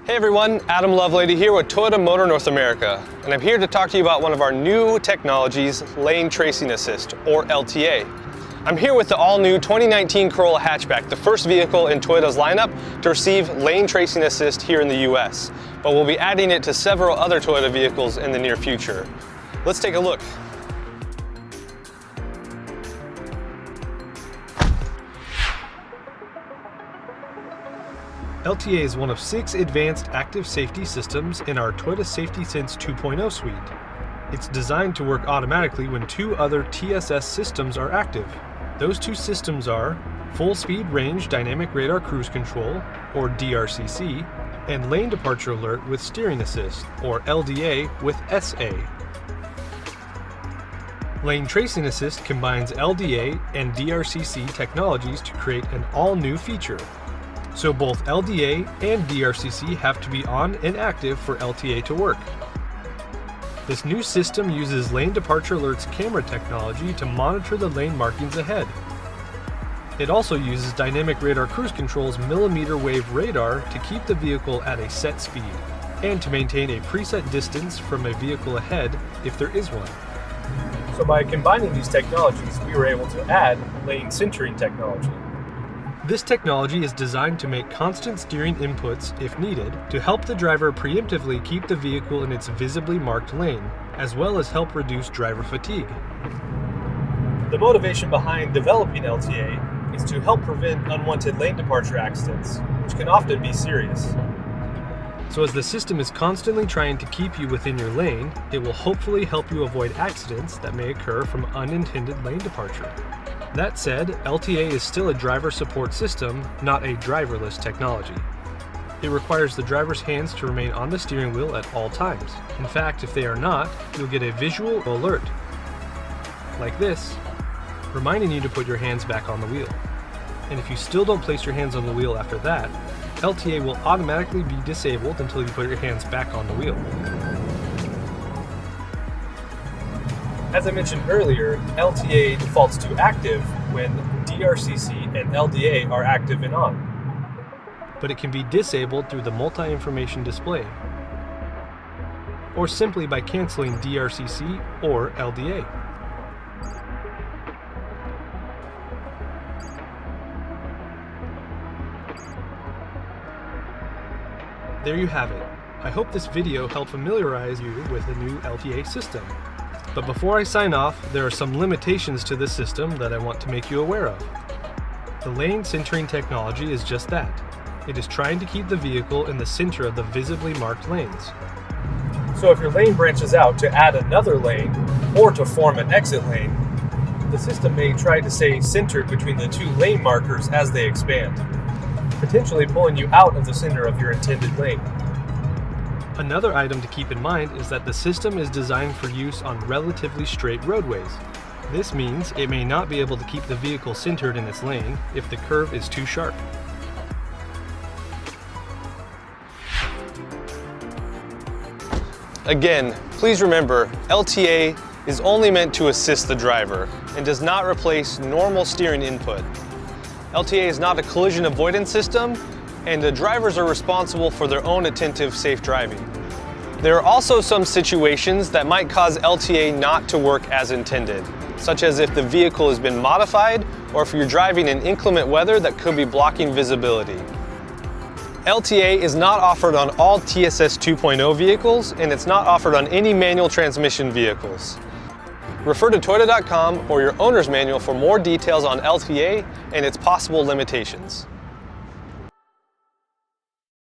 Hey everyone, Adam Lovelady here with Toyota Motor North America, and I'm here to talk to you about one of our new technologies, Lane Tracing Assist, or LTA. I'm here with the all-new 2019 Corolla hatchback, the first vehicle in Toyota's lineup to receive Lane Tracing Assist here in the US, but we'll be adding it to several other Toyota vehicles in the near future. Let's take a look. LTA is one of 6 advanced active safety systems in our Toyota Safety Sense 2.0 suite. It's designed to work automatically when 2 other TSS systems are active. Those 2 systems are Full Speed Range Dynamic Radar Cruise Control, or DRCC, and Lane Departure Alert with Steering Assist, or LDA with SA. Lane Tracing Assist combines LDA and DRCC technologies to create an all-new feature. So both LDA and DRCC have to be on and active for LTA to work. This new system uses Lane Departure Alert's camera technology to monitor the lane markings ahead. It also uses Dynamic Radar Cruise Control's millimeter wave radar to keep the vehicle at a set speed, and to maintain a preset distance from a vehicle ahead if there is one. So by combining these technologies, we were able to add lane centering technology. This technology is designed to make constant steering inputs, if needed, to help the driver preemptively keep the vehicle in its visibly marked lane, as well as help reduce driver fatigue. The motivation behind developing LTA is to help prevent unwanted lane departure accidents, which can often be serious. So as the system is constantly trying to keep you within your lane, it will hopefully help you avoid accidents that may occur from unintended lane departure. That said, LTA is still a driver support system, not a driverless technology. It requires the driver's hands to remain on the steering wheel at all times. In fact, if they are not, you'll get a visual alert, like this, reminding you to put your hands back on the wheel. And if you still don't place your hands on the wheel after that, LTA will automatically be disabled until you put your hands back on the wheel. As I mentioned earlier, LTA defaults to active when DRCC and LDA are active and on. But it can be disabled through the multi-information display, or simply by canceling DRCC or LDA. There you have it. I hope this video helped familiarize you with the new LTA system. But before I sign off, there are some limitations to this system that I want to make you aware of. The lane centering technology is just that. It is trying to keep the vehicle in the center of the visibly marked lanes. So if your lane branches out to add another lane or to form an exit lane, the system may try to stay centered between the 2 lane markers as they expand, potentially pulling you out of the center of your intended lane. Another item to keep in mind is that the system is designed for use on relatively straight roadways. This means it may not be able to keep the vehicle centered in its lane if the curve is too sharp. Again, please remember, LTA is only meant to assist the driver and does not replace normal steering input. LTA is not a collision avoidance system, and the drivers are responsible for their own attentive, safe driving. There are also some situations that might cause LTA not to work as intended, such as if the vehicle has been modified or if you're driving in inclement weather that could be blocking visibility. LTA is not offered on all TSS 2.0 vehicles, and it's not offered on any manual transmission vehicles. Refer to Toyota.com or your owner's manual for more details on LTA and its possible limitations.